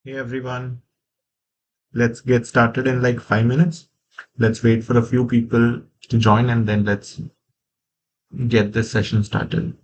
Hey everyone, let's get started in like 5 minutes. Let's wait for a few people to join and then let's get this session started.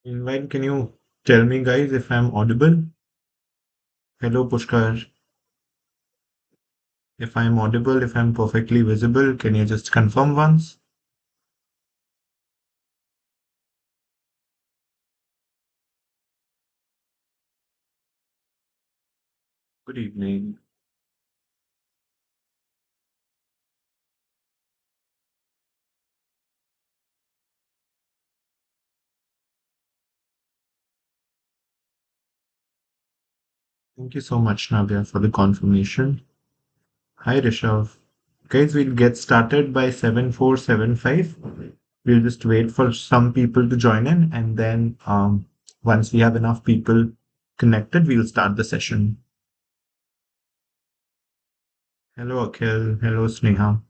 Meanwhile, can you tell me, guys, if I'm audible? Hello, Pushkar. If I'm audible, if I'm perfectly visible, can you just confirm once? Good evening. Thank you so much, Navya, for the confirmation. Hi, Rishav. Guys, we'll get started by 7475. We'll just wait for some people to join in, and then once we have enough people connected, we'll start the session. Hello, Akhil. Hello, Sneha.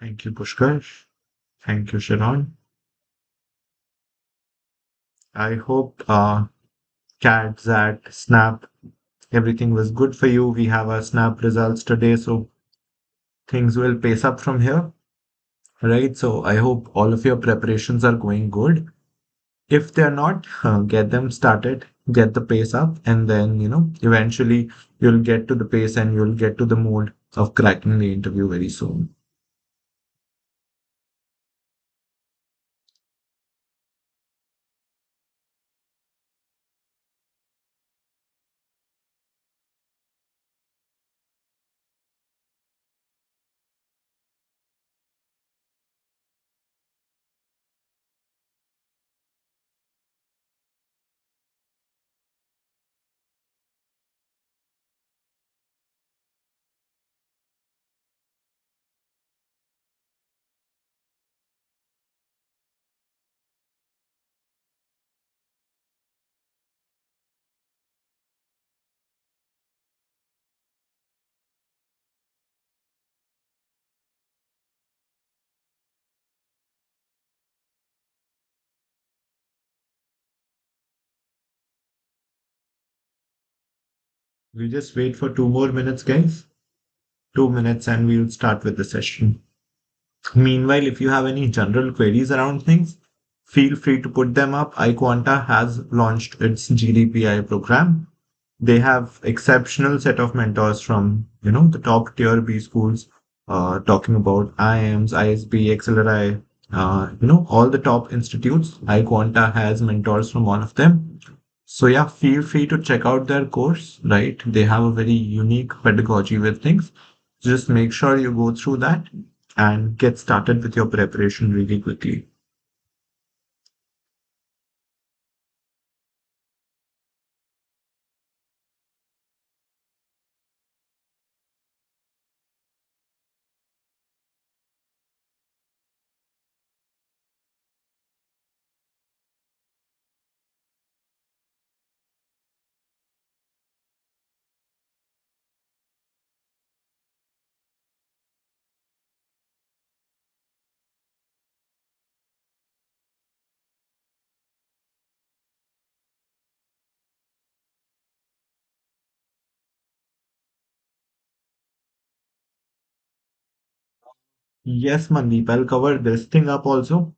Thank you, Pushkar. Thank you, Sharon. I hope CAT, ZAT, SNAP, everything was good for you. We have our SNAP results today, so things will pace up from here, right? So I hope all of your preparations are going good. If they're not, get them started, get the pace up, and then, eventually you'll get to the pace and you'll get to the mood of cracking the interview very soon. We just wait for 2 more minutes, guys. 2 minutes, and we'll start with the session. Meanwhile, if you have any general queries around things, feel free to put them up. iQuanta has launched its GDPI program. They have exceptional set of mentors from, the top tier B schools, talking about IIMs, ISB, XLRI, all the top institutes. iQuanta has mentors from all of them. So yeah, feel free to check out their course, right? They have a very unique pedagogy with things. Just make sure you go through that and get started with your preparation really quickly. Yes, Mandeep, I'll cover this thing up also.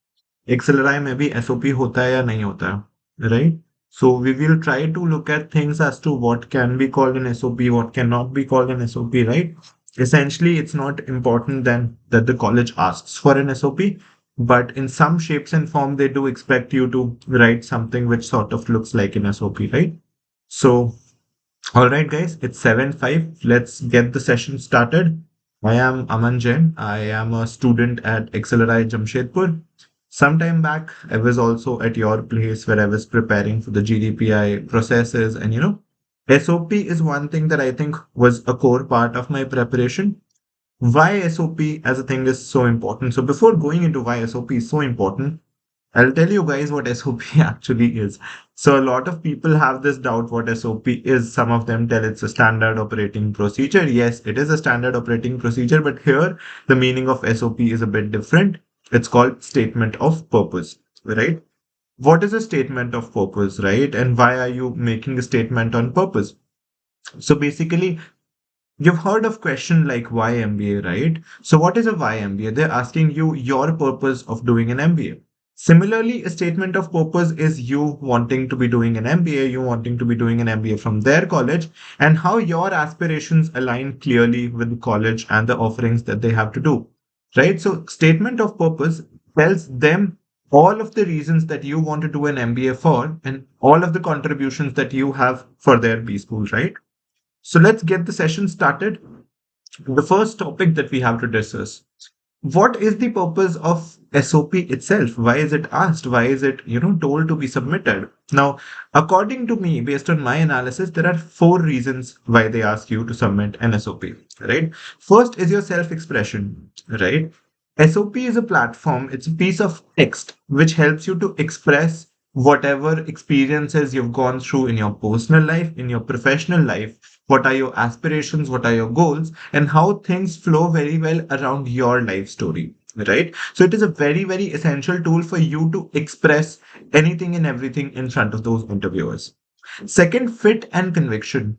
XLRI में भी SOP होता है या नहीं होता है, right? So we will try to look at things as to what can be called an SOP, what cannot be called an SOP, right? Essentially, it's not important then that the college asks for an SOP, but in some shapes and form, they do expect you to write something which sort of looks like an SOP, right? So, all right, guys, it's 7:05. Let's get the session started. I am Aman Jain. I am a student at XLRI Jamshedpur. Sometime back, I was also at your place where I was preparing for the GDPI processes. And SOP is one thing that I think was a core part of my preparation. Why SOP as a thing is so important. So before going into why SOP is so important, I'll tell you guys what SOP actually is. So a lot of people have this doubt what SOP is. Some of them tell it's a standard operating procedure. Yes, it is a standard operating procedure, but here the meaning of SOP is a bit different. It's called statement of purpose, right? What is a statement of purpose, right? And why are you making a statement on purpose? So basically, you've heard of question like why MBA, right? So what is a why MBA? They're asking you your purpose of doing an MBA. Similarly, a statement of purpose is you wanting to be doing an MBA, you wanting to be doing an MBA from their college, and how your aspirations align clearly with the college and the offerings that they have to do, right? So statement of purpose tells them all of the reasons that you want to do an MBA for and all of the contributions that you have for their B school, right? So let's get the session started. The first topic that we have to discuss. What is the purpose of SOP itself? Why is it asked? Why is it, told to be submitted? Now, according to me, based on my analysis, there are four reasons why they ask you to submit an SOP, right? First is your self-expression, right? SOP is a platform, it's a piece of text which helps you to express whatever experiences you've gone through in your personal life, in your professional life. What are your aspirations? What are your goals? And how things flow very well around your life story, right? So it is a very, very essential tool for you to express anything and everything in front of those interviewers. Second, fit and conviction.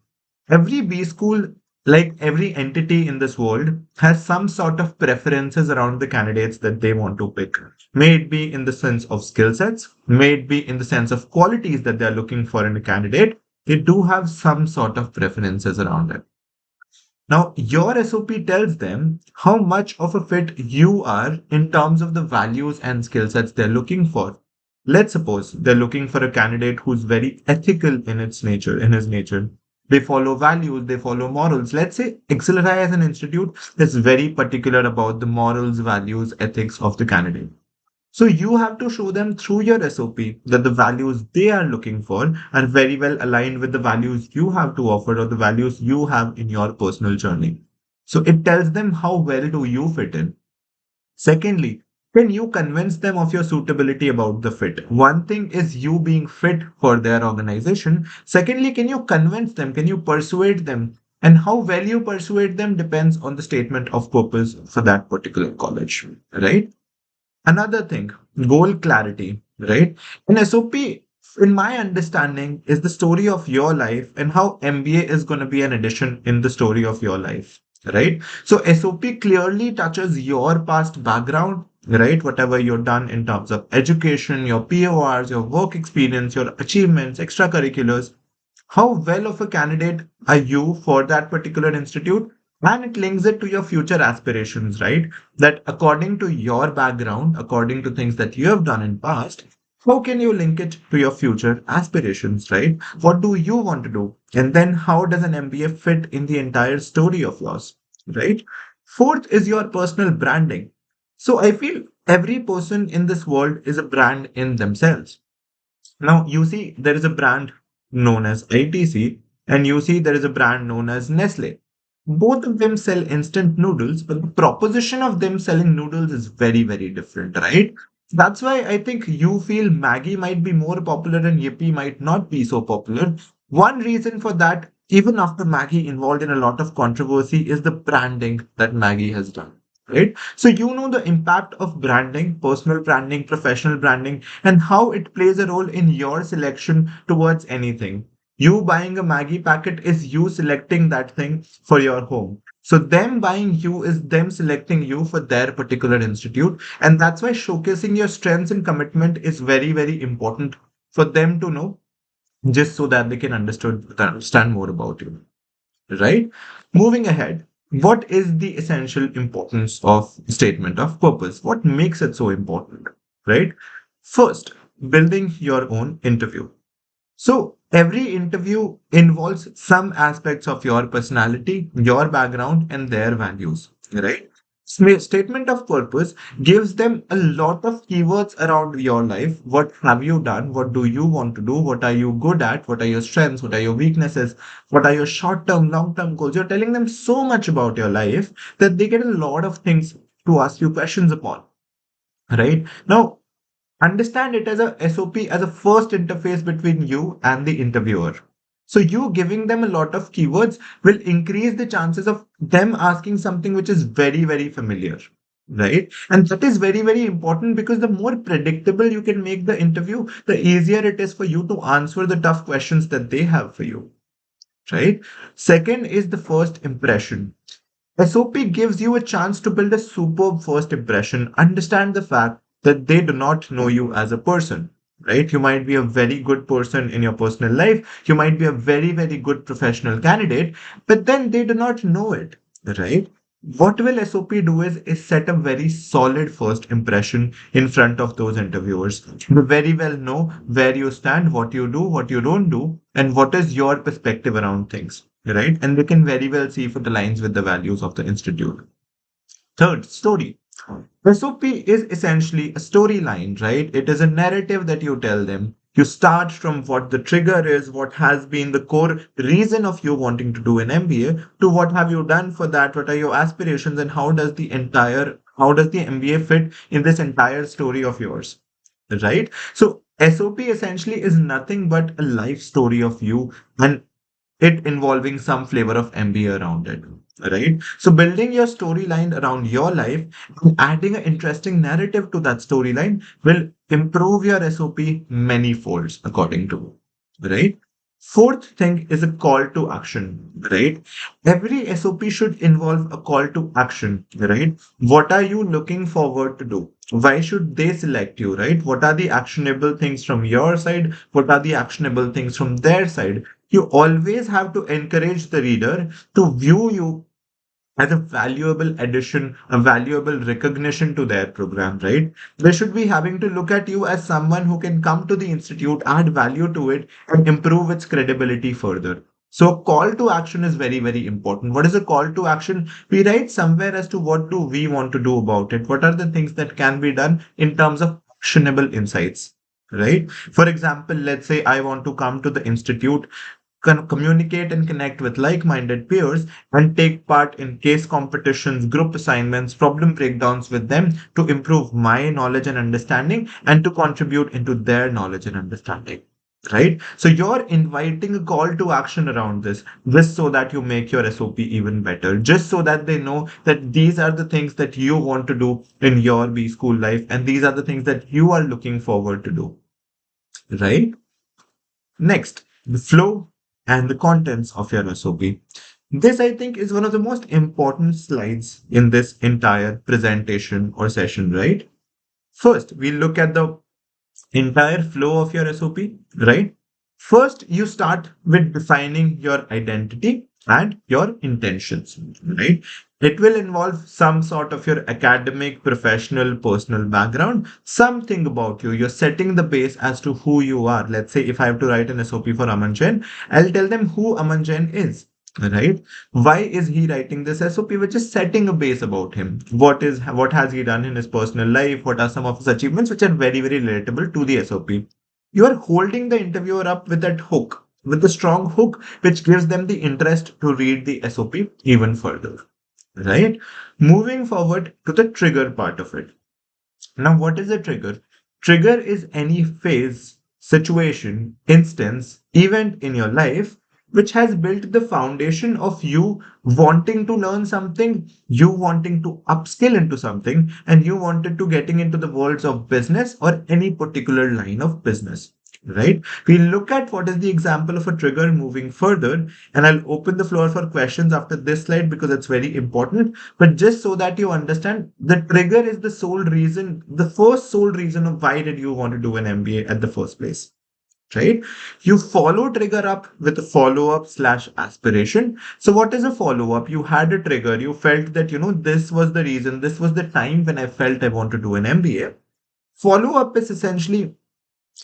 Every B school, like every entity in this world, has some sort of preferences around the candidates that they want to pick. May it be in the sense of skill sets, may it be in the sense of qualities that they're looking for in a candidate. They do have some sort of preferences around it. Now, your SOP tells them how much of a fit you are in terms of the values and skill sets they're looking for. Let's suppose they're looking for a candidate who's very ethical in its nature, in his nature. They follow values, they follow morals. Let's say XLRI as an institute is very particular about the morals, values, ethics of the candidate. So you have to show them through your SOP that the values they are looking for are very well aligned with the values you have to offer or the values you have in your personal journey. So it tells them how well do you fit in. Secondly, can you convince them of your suitability about the fit? One thing is you being fit for their organization. Secondly, can you convince them? Can you persuade them? And how well you persuade them depends on the statement of purpose for that particular college, right? Another thing, goal clarity, right? In SOP, in my understanding, is the story of your life and how MBA is going to be an addition in the story of your life, right? So SOP clearly touches your past background, right? Whatever you've done in terms of education, your PORs, your work experience, your achievements, extracurriculars, how well of a candidate are you for that particular institute, and it links it to your future aspirations, right? That according to your background, according to things that you have done in past, how can you link it to your future aspirations, right? What do you want to do, and then how does an MBA fit in the entire story of yours, right? Fourth is your personal branding. So I feel every person in this world is a brand in themselves. Now, you see, there is a brand known as ITC, and you see, there is a brand known as Nestle. Both of them sell instant noodles, but the proposition of them selling noodles is very, very different, right? That's why I think you feel Maggie might be more popular and Yippee might not be so popular. One reason for that, even after Maggie involved in a lot of controversy, is the branding that Maggie has done. Right? So you know the impact of branding, personal branding, professional branding, and how it plays a role in your selection towards anything. You buying a Maggie packet is you selecting that thing for your home. So them buying you is them selecting you for their particular institute. And that's why showcasing your strengths and commitment is very, very important for them to know, just so that they can understand more about you. Right? Moving ahead, what is the essential importance of statement of purpose? What makes it so important? Right? First, building your own interview. So every interview involves some aspects of your personality, your background, and their values. right? Statement of purpose gives them a lot of keywords around your life. What have you done? What do you want to do? What are you good at? What are your strengths? What are your weaknesses? What are your short term, long term goals? You're telling them so much about your life that they get a lot of things to ask you questions upon, right? Now, understand it as a SOP, as a first interface between you and the interviewer. So you giving them a lot of keywords will increase the chances of them asking something which is very, very familiar. Right. And that is very, very important because the more predictable you can make the interview, the easier it is for you to answer the tough questions that they have for you. Right. Second is the first impression. SOP gives you a chance to build a superb first impression. Understand the fact that they do not know you as a person, right? You might be a very good person in your personal life. You might be a very, very good professional candidate, but then they do not know it, right? What will SOP do is set a very solid first impression in front of those interviewers. You very well know where you stand, what you don't do, and what is your perspective around things, right? And they can very well see if it aligns with the values of the institute. Third, story. SOP is essentially a storyline, right? It is a narrative that you tell them. You start from what the trigger is, what has been the core reason of you wanting to do an MBA, to what have you done for that, what are your aspirations, and how does the MBA fit in this entire story of yours, right? So SOP essentially is nothing but a life story of you, and it involving some flavor of MBA around it, right? So building your storyline around your life and adding an interesting narrative to that storyline will improve your SOP many folds, according to, right? Fourth thing is a call to action, right? Every SOP should involve a call to action, right? What are you looking forward to do? Why should they select you, right? What are the actionable things from your side? What are the actionable things from their side? You always have to encourage the reader to view you as a valuable addition, a valuable recognition to their program, right? They should be having to look at you as someone who can come to the institute, add value to it, and improve its credibility further. So call to action is very, very important. What is a call to action? We write somewhere as to what do we want to do about it? What are the things that can be done in terms of actionable insights, right? For example, let's say I want to come to the institute, communicate and connect with like-minded peers, and take part in case competitions, group assignments, problem breakdowns with them to improve my knowledge and understanding and to contribute into their knowledge and understanding. Right? So you're inviting a call to action around this, just so that you make your SOP even better, just so that they know that these are the things that you want to do in your B school life, and these are the things that you are looking forward to do. Right? Next, the flow and the contents of your SOP. This, I think, is one of the most important slides in this entire presentation or session, right? First, we look at the entire flow of your SOP, right? First, you start with defining your identity and your intentions, right? It will involve some sort of your academic, professional, personal background, something about you. You're setting the base as to who you are. Let's say if I have to write an SOP for Aman Jain, I'll tell them who Aman Jain is. Right? Why is he writing this SOP? Which is setting a base about him. What has he done in his personal life? What are some of his achievements which are very, very relatable to the SOP? You are holding the interviewer up with that hook, with a strong hook, which gives them the interest to read the SOP even further. Right? Moving forward to the trigger part of it. Now, what is a trigger? Trigger is any phase, situation, instance, event in your life which has built the foundation of you wanting to learn something, you wanting to upskill into something, and you wanted to getting into the worlds of business or any particular line of business. Right? We look at what is the example of a trigger moving further, and I'll open the floor for questions after this slide because it's very important. But just so that you understand, the trigger is the sole reason, the first sole reason of why did you want to do an MBA at the first place, right? You follow trigger up with a follow up slash aspiration. So what is a follow up? You had a trigger. You felt that, this was the reason. This was the time when I felt I want to do an MBA. Follow up is essentially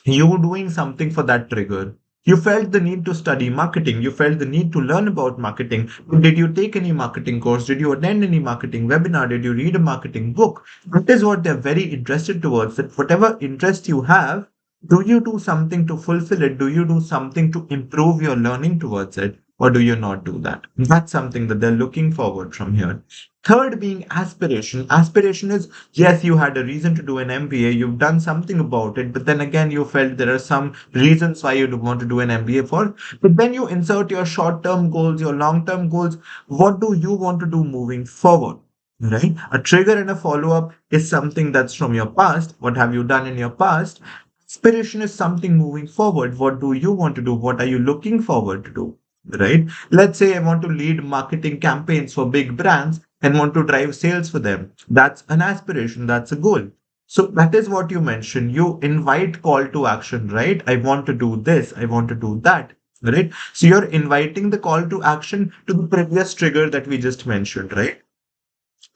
you doing something for that trigger. You felt the need to study marketing. You felt the need to learn about marketing. Did you take any marketing course? Did you attend any marketing webinar? Did you read a marketing book? That is what they're very interested towards. That whatever interest you have, do you do something to fulfill it? Do you do something to improve your learning towards it? Or do you not do that? That's something that they're looking forward from here. Third being aspiration. Aspiration is, yes, you had a reason to do an MBA, you've done something about it, but then again, you felt there are some reasons why you do want to do an MBA for. But then you insert your short term goals, your long term goals. What do you want to do moving forward? Right? A trigger and a follow up is something that's from your past. What have you done in your past? Aspiration is something moving forward. What do you want to do? What are you looking forward to do? Right? Let's say I want to lead marketing campaigns for big brands and want to drive sales for them. That's an aspiration, that's a goal. So that is what you mentioned. You invite call to action, right? I want to do this, I want to do that, right? So you're inviting the call to action to the previous trigger that we just mentioned, right?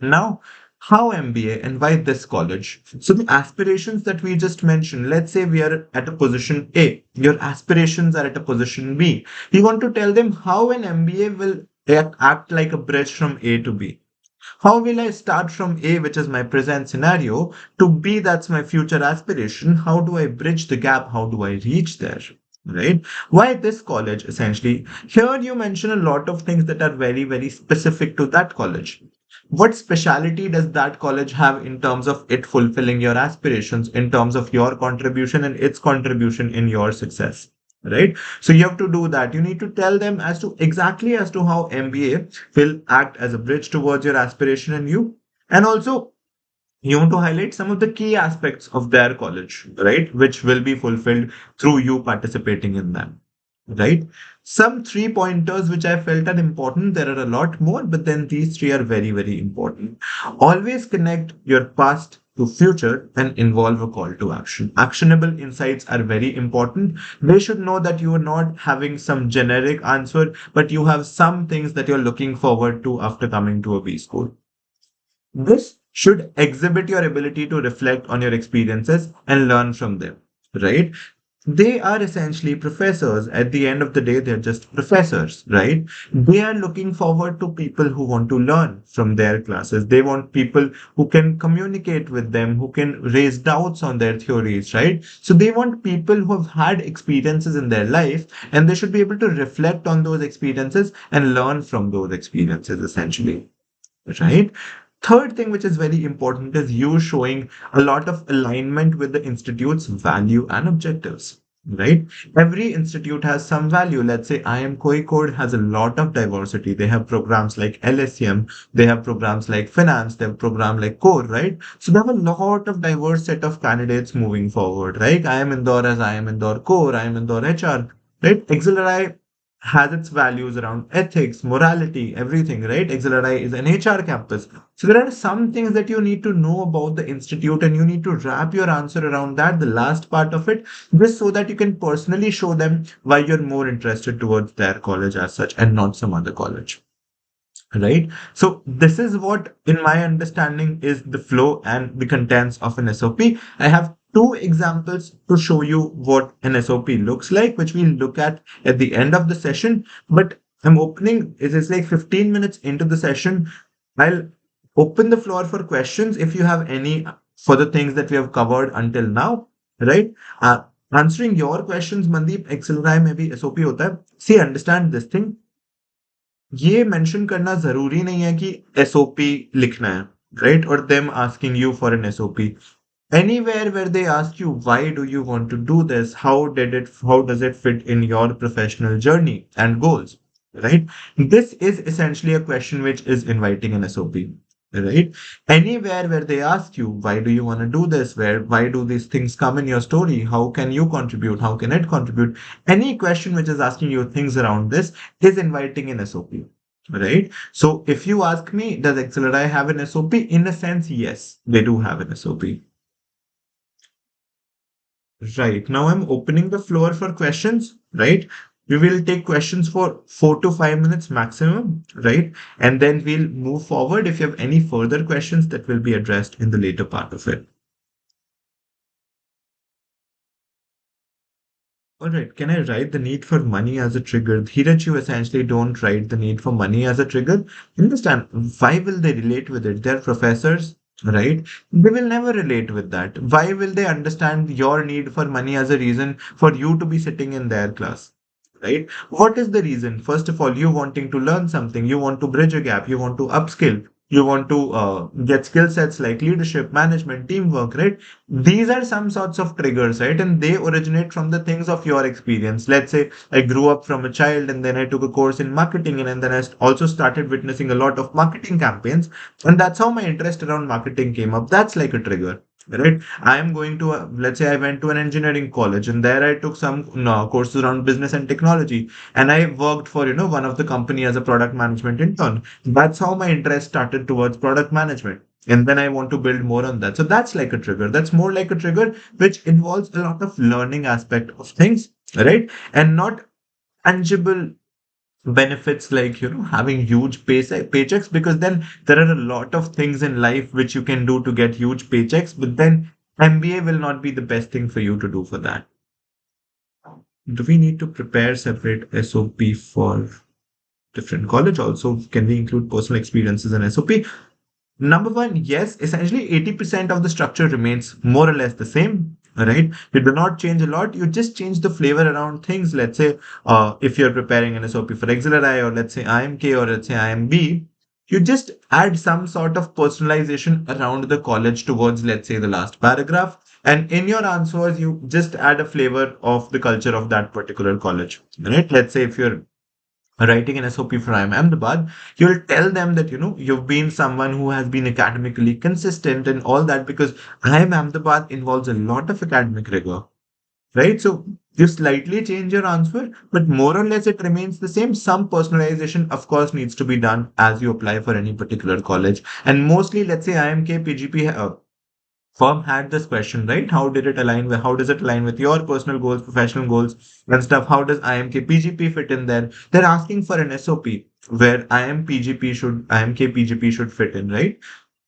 Now, how MBA and why this college? So the aspirations that we just mentioned, let's say we are at a position A, your aspirations are at a position B. You want to tell them how an MBA will act like a bridge from A to B. How will I start from A, which is my present scenario, to B, that's my future aspiration? How do I bridge the gap? How do I reach there? Right? Why this college essentially? Here you mention a lot of things that are very, very specific to that college. What speciality does that college have in terms of it fulfilling your aspirations, in terms of your contribution and its contribution in your success? Right? So you have to do that. You need to tell them as to exactly as to how MBA will act as a bridge towards your aspiration and you. And also you want to highlight some of the key aspects of their college, right? Which will be fulfilled through you participating in them, right? Some three pointers which I felt are important. There are a lot more, but then these three are very, very important. Always connect your past to future and involve a call to action. Actionable insights are very important. They should know that you are not having some generic answer, but you have some things that you're looking forward to after coming to a B school. This should exhibit your ability to reflect on your experiences and learn from them, right? They are essentially professors. At the end of the day, they're just professors, right? They are looking forward to people who want to learn from their classes. They want people who can communicate with them, who can raise doubts on their theories, right? So they want people who have had experiences in their life and they should be able to reflect on those experiences and learn from those experiences, essentially, right? Third thing, which is very important, is you showing a lot of alignment with the institute's value and objectives. Right? Every institute has some value. Let's say IM Code has a lot of diversity. They have programs like LSEM, they have programs like finance, they have program like core, right? So they have a lot of diverse set of candidates moving forward, right? I am Indore as I am Indore core, I am Indore HR, right? XLRI has its values around ethics, morality, everything, right? XLRI is an HR campus. So there are some things that you need to know about the institute and you need to wrap your answer around that, the last part of it, just so that you can personally show them why you're more interested towards their college as such and not some other college. Right. So this is what, in my understanding, is the flow and the contents of an SOP. I have two examples to show you what an SOP looks like, which we'll look at the end of the session. But I'm opening, it is like 15 minutes into the session. I'll open the floor for questions if you have any for the things that we have covered until now. Right. Answering your questions, Mandeep, XLRI में भी SOP होता है. See, understand this thing. ये mention करना जरूरी नहीं है कि एसओपी लिखना है, राइट? और them asking you for an SOP. Anywhere where they ask you why do you want to do this, how does it fit in your professional journey and goals, right? This is essentially a question which is inviting an SOP, right? Anywhere where they ask you why do you want to do this, why do these things come in your story, how can you contribute, how can it contribute, any question which is asking you things around this is inviting an SOP, right? So if you ask me, does XLRI have an SOP? In a sense, yes, they do have an SOP. Right. Now I'm opening the floor for questions, right? We will take questions for 4 to 5 minutes maximum, right? And then we'll move forward if you have any further questions that will be addressed in the later part of it. All right, can I write the need for money as a trigger? Dheeraj, you essentially don't write the need for money as a trigger. Understand, why will they relate with it? They're professors, right? They will never relate with that. Why will they understand your need for money as a reason for you to be sitting in their class? Right? What is the reason? First of all, you wanting to learn something, you want to bridge a gap, you want to upskill, you want to get skill sets like leadership, management, teamwork, right? These are some sorts of triggers, right? And they originate from the things of your experience. Let's say I grew up from a child and then I took a course in marketing and then also started witnessing a lot of marketing campaigns. And that's how my interest around marketing came up. That's like a trigger. Right. I am going to, let's say I went to an engineering college and there I took some courses around business and technology. And I worked for, one of the company as a product management intern. That's how my interest started towards product management, and then I want to build more on that. So that's like a trigger. That's more like a trigger which involves a lot of learning aspect of things, right? And not tangible benefits like having huge paychecks, because then there are a lot of things in life which you can do to get huge paychecks, but then MBA will not be the best thing for you to do for that. Do we need to prepare separate SOP for different college also? Can we include personal experiences in SOP? Number one, yes, essentially 80% of the structure remains more or less the same, right? You do not change a lot. You just change the flavor around things. Let's say if you're preparing an SOP for XLRI, or let's say IMK, or let's say IMB, you just add some sort of personalization around the college towards, let's say, the last paragraph. And in your answers, you just add a flavor of the culture of that particular college, right? Let's say if you're writing an SOP for IIM Ahmedabad, you'll tell them that you've been someone who has been academically consistent and all that, because IIM Ahmedabad involves a lot of academic rigor, right? So you slightly change your answer, but more or less it remains the same. Some personalization, of course, needs to be done as you apply for any particular college, and mostly, let's say IMK PGP firm had this question, right? How does it align with your personal goals, professional goals and stuff? How does IMK PGP fit in there? They're asking for an SOP where IMK PGP should fit in, right?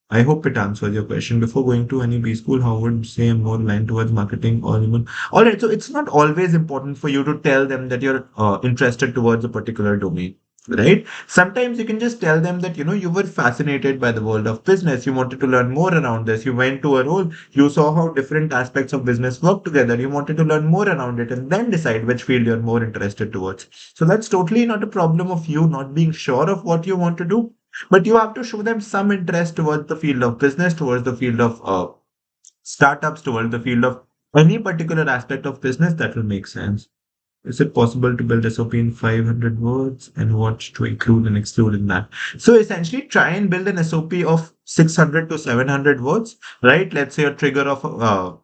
I hope it answers your question. Before going to any B school, how would say more aligned towards marketing or even? All right, so it's not always important for you to tell them that you're interested towards a particular domain, right? Sometimes you can just tell them that you were fascinated by the world of business. You wanted to learn more around this. You went to a role. You saw how different aspects of business work together. You wanted to learn more around it, and then decide which field you're more interested towards. So that's totally not a problem of you not being sure of what you want to do, but you have to show them some interest towards the field of business, towards the field of startups, towards the field of any particular aspect of business that will make sense. Is it possible to build SOP in 500 words, and what to include and exclude in that? So essentially, try and build an SOP of 600 to 700 words, right? Let's say a trigger of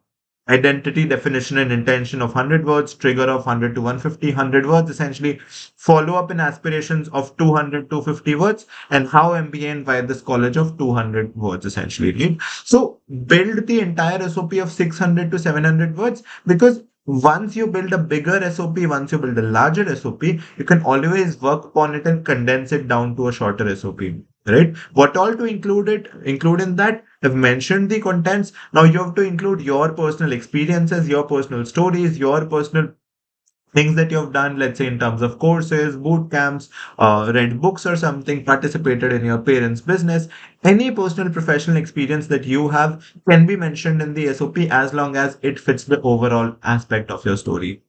identity, definition, and intention of 100 words, trigger of 100 to 150, 100 words, essentially follow up and aspirations of 200 to 50 words, and how MBA and why this college of 200 words, essentially, right? So build the entire SOP of 600 to 700 words, because once you build a bigger SOP, once you build a larger SOP, you can always work upon it and condense it down to a shorter SOP, right? What all to include in that? I've mentioned the contents. Now you have to include your personal experiences, your personal stories, your personal things that you have done, let's say in terms of courses, boot camps, read books or something, participated in your parents' business. Any personal professional experience that you have can be mentioned in the SOP as long as it fits the overall aspect of your story.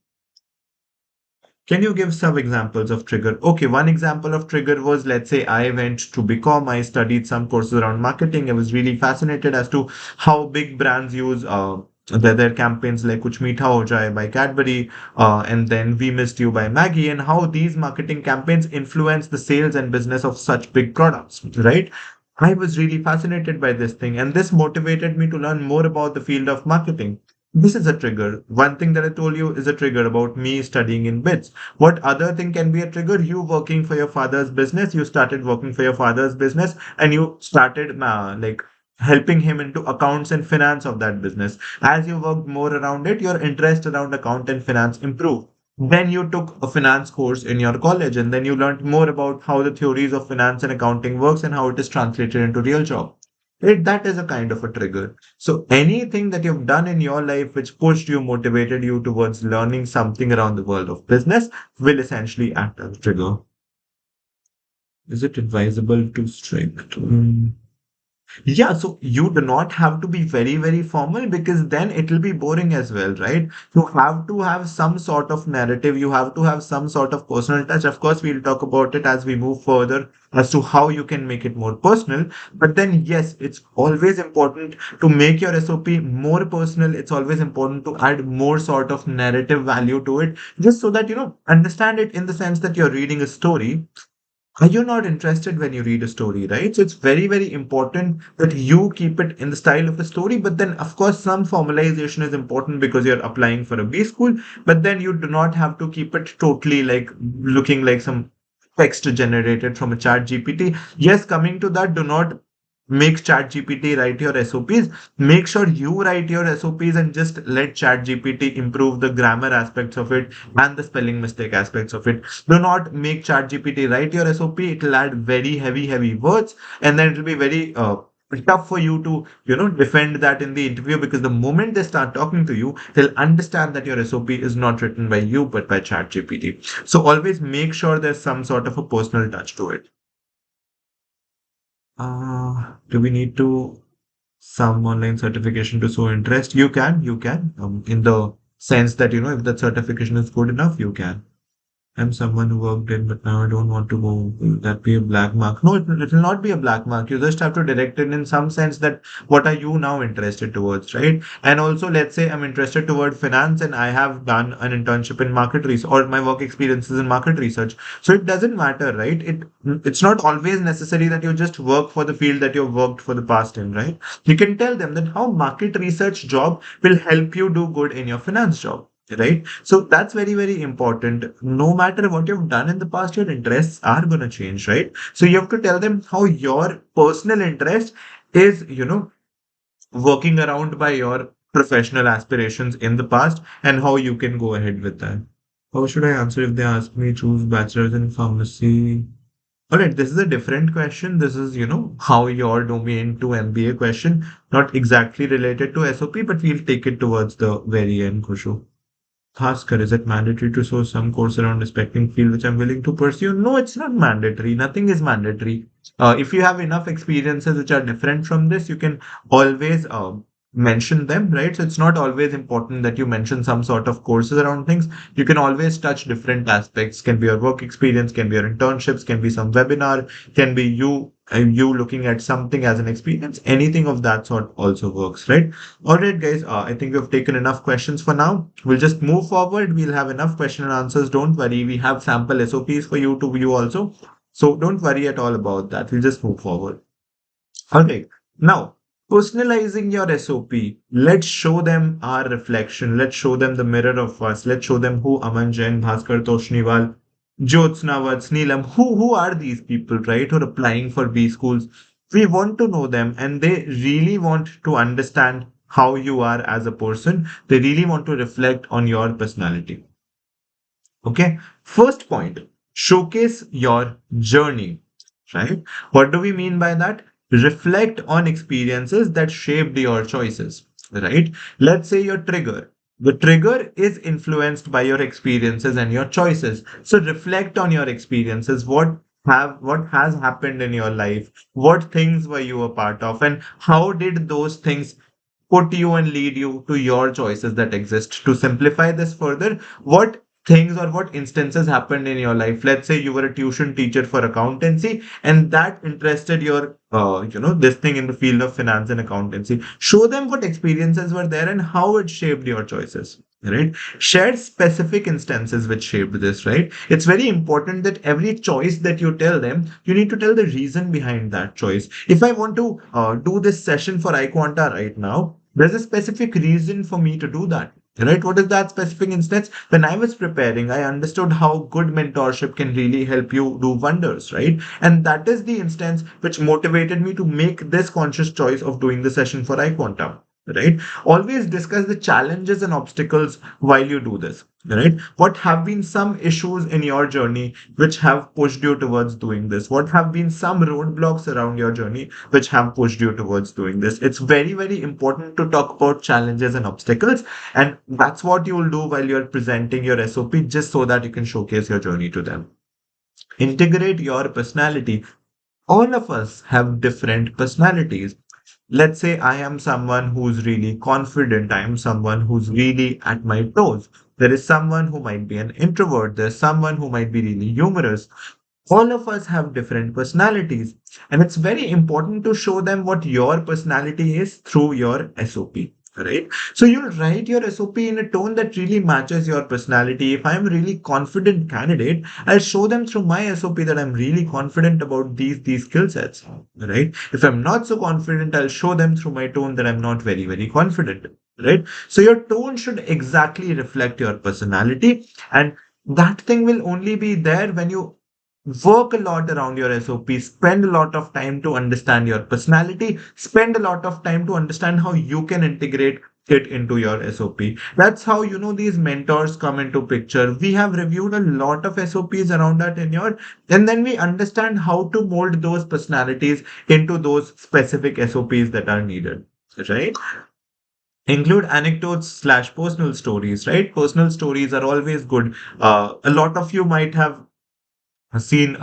Can you give some examples of trigger? Okay, one example of trigger was, let's say I went to BCom, I studied some courses around marketing. I was really fascinated as to how big brands use their campaigns like Kuch Meetha Ho Jaye by Cadbury, and then We Missed You by Maggie, and how these marketing campaigns influence the sales and business of such big products, right? I was really fascinated by this thing, and this motivated me to learn more about the field of marketing. This is a trigger. One thing that I told you is a trigger about me studying in bits. What other thing can be a trigger? You working for your father's business. You started working for your father's business and you started like helping him into accounts and finance of that business. As you worked more around it, your interest around account and finance improved. Then you took a finance course in your college, and then you learned more about how the theories of finance and accounting works and how it is translated into real job. That is a kind of a trigger. So anything that you've done in your life which pushed you, motivated you towards learning something around the world of business will essentially act as a trigger. Is it advisable to strict? Yeah, so you do not have to be very, very formal because then it will be boring as well, right? You have to have some sort of narrative. You have to have some sort of personal touch. Of course, we'll talk about it as we move further as to how you can make it more personal. But then, yes, it's always important to make your SOP more personal. It's always important to add more sort of narrative value to it, just so that, understand it in the sense that you're reading a story. Are you not interested when you read a story, right? So it's very, very important that you keep it in the style of a story. But then, of course, some formalization is important because you're applying for a B school. But then you do not have to keep it totally like looking like some text generated from a chat GPT. Yes, coming to that, do not make chat GPT write your SOPs. Make sure you write your SOPs and just let chat GPT improve the grammar aspects of it and the spelling mistake aspects of it. Do not make ChatGPT write your SOP. It will add very heavy, heavy words, and then it will be very tough for you to, defend that in the interview because the moment they start talking to you, they'll understand that your SOP is not written by you but by ChatGPT. So always make sure there's some sort of a personal touch to it. Do we need to some online certification to show interest? You can, in the sense that, if that certification is good enough, you can. I'm someone who worked in, but now I don't want to go. Will that be a black mark? No, it will not be a black mark. You just have to direct it in some sense that what are you now interested towards, right? And also, let's say I'm interested toward finance and I have done an internship in market research or my work experiences in market research. So it doesn't matter, right? It's not always necessary that you just work for the field that you've worked for the past in, right? You can tell them that how market research job will help you do good in your finance job, right? So that's very, very important. No matter what you've done in the past, your interests are going to change, right? So you have to tell them how your personal interest is, working around by your professional aspirations in the past and how you can go ahead with that. How should I answer if they ask me choose bachelor's in pharmacy? All right, this is a different question. This is, how your domain to MBA question, not exactly related to SOP, but we'll take it towards the very end, Kushu. Bhaskar, is it mandatory to show some course around respecting field which I'm willing to pursue? No, it's not mandatory. Nothing is mandatory. If you have enough experiences which are different from this, you can always mention them, right? So it's not always important that you mention some sort of courses around things. You can always touch different aspects. Can be your work experience, can be your internships, can be some webinar, can be you looking at something as an experience. Anything of that sort also works, right? All right, guys, I think we've taken enough questions for now. We'll just move forward. We'll have enough question and answers. Don't worry. We have sample SOPs for you to view also. So don't worry at all about that. We'll just move forward. All right. Now, personalizing your SOP. Let's show them our reflection. Let's show them the mirror of us. Let's show them who Aman Jain, Bhaskar Toshniwal, Jyotsna Vats, Neelam, who are these people, right? Who are applying for B schools. We want to know them and they really want to understand how you are as a person. They really want to reflect on your personality. Okay. First point, showcase your journey, right? What do we mean by that? Reflect on experiences that shaped your choices, right? Let's say your trigger. The trigger is influenced by your experiences and your choices. So reflect on your experiences. What has happened in your life? What things were you a part of? And how did those things put you and lead you to your choices that exist? To simplify this further, what things or what instances happened in your life? Let's say you were a tuition teacher for accountancy and that interested your this thing in the field of finance and accountancy. Show them what experiences were there and how it shaped your choices, right? Share specific instances which shaped this, right? It's very important that every choice that you tell them, you need to tell the reason behind that choice. If I want to do this session for iQuanta right now, there's a specific reason for me to do that. Right? What is that specific instance? When I was preparing, I understood how good mentorship can really help you do wonders, right? And that is the instance which motivated me to make this conscious choice of doing the session for iQuanta. right? Always discuss the challenges and obstacles while you do this, right? What have been some issues in your journey which have pushed you towards doing this? What have been some roadblocks around your journey which have pushed you towards doing this? It's very, very important to talk about challenges and obstacles. And that's what you will do while you're presenting your SOP, just so that you can showcase your journey to them. Integrate your personality. All of us have different personalities. Let's say I am someone who's really confident. I am someone who's really at my toes. There is someone who might be an introvert. There's someone who might be really humorous. All of us have different personalities, and it's very important to show them what your personality is through your SOP, right? So you'll write your SOP in a tone that really matches your personality. If I'm a really confident candidate, I'll show them through my SOP that I'm really confident about these skill sets, right? If I'm not so confident, I'll show them through my tone that I'm not very, very confident, right? So your tone should exactly reflect your personality, and that thing will only be there when you work a lot around your SOP, spend a lot of time to understand your personality, spend a lot of time to understand how you can integrate it into your SOP. That's how these mentors come into picture. We have reviewed a lot of SOPs around our tenure, and then we understand how to mold those personalities into those specific SOPs that are needed. Right? Include anecdotes slash personal stories, right? Personal stories are always good. A lot of you might have seen,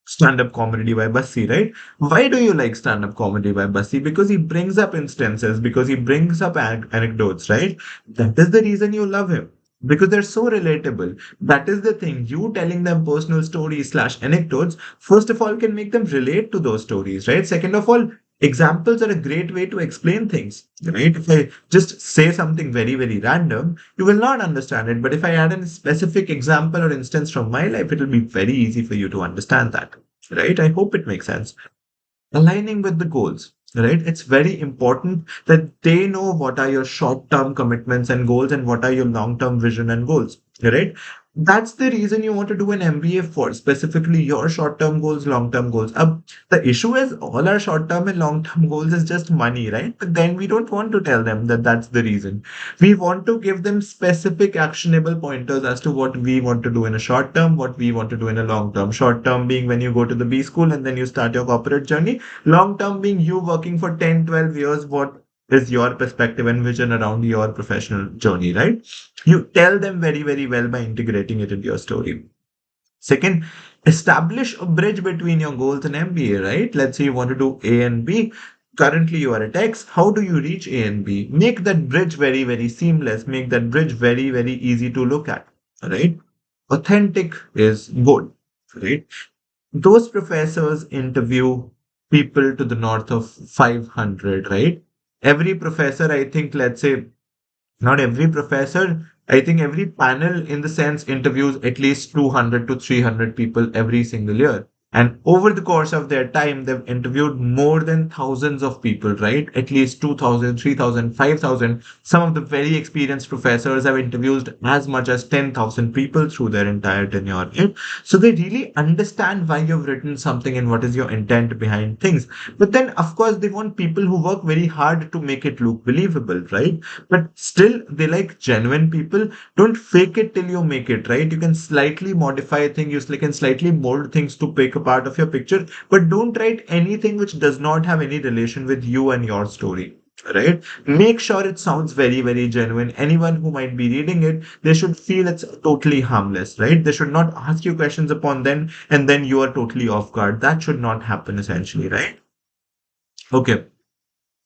stand-up comedy by Bassi, right? Why do you like stand-up comedy by Bassi? Because he brings up instances, because he brings up anecdotes, right? That is the reason you love him. Because they're so relatable. That is the thing. You telling them personal stories slash anecdotes, first of all, can make them relate to those stories, right? Second of all, examples are a great way to explain things, right? If I just say something very, very random, you will not understand it. But if I add a specific example or instance from my life, it will be very easy for you to understand that, right? I hope it makes sense. Aligning with the goals, right? It's very important that they know what are your short term commitments and goals and what are your long term vision and goals, right? That's the reason you want to do an MBA for, specifically your short term goals, long term goals. The issue is all our short term and long term goals is just money, right? But then we don't want to tell them that that's the reason. We want to give them specific actionable pointers as to what we want to do in a short term, what we want to do in a long term. Short term being when you go to the B school and then you start your corporate journey. Long term being you working for 10, 12 years, what is your perspective and vision around your professional journey, right? You tell them very, very well by integrating it into your story. Second, establish a bridge between your goals and MBA, right? Let's say you want to do A and B. Currently, you are at X. How do you reach A and B? Make that bridge very, very seamless. Make that bridge very, very easy to look at, right? Authentic is good, right? Those professors interview people to the north of 500, right? Every professor, I think, let's say, not every professor, I think every panel in the sense interviews at least 200 to 300 people every single year. And over the course of their time, they've interviewed more than thousands of people, right? At least 2,000, 3,000, 5,000. Some of the very experienced professors have interviewed as much as 10,000 people through their entire tenure, right? So they really understand why you've written something and what is your intent behind things. But then, of course, they want people who work very hard to make it look believable, right? But still, they like genuine people. Don't fake it till you make it, right? You can slightly modify things, you can slightly mold things to pick a part of your picture, but don't write anything which does not have any relation with you and your story. Right? Make sure it sounds very, very genuine. Anyone who might be reading it, they should feel it's totally harmless, right? They should not ask you questions upon them and then you are totally off guard. That should not happen, essentially, right? Okay.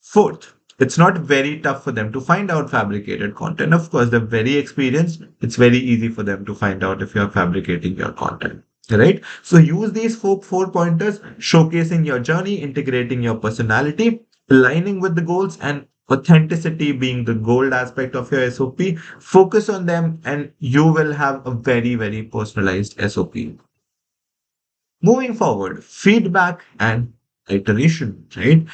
Fourth, it's not very tough for them to find out fabricated content. Of course, they're very experienced. It's very easy for them to find out if you're fabricating your content. Right? So use these four pointers, showcasing your journey, integrating your personality, aligning with the goals, and authenticity being the gold aspect of your SOP. Focus on them, and you will have a very, very personalized SOP. Moving forward, feedback and iteration, right?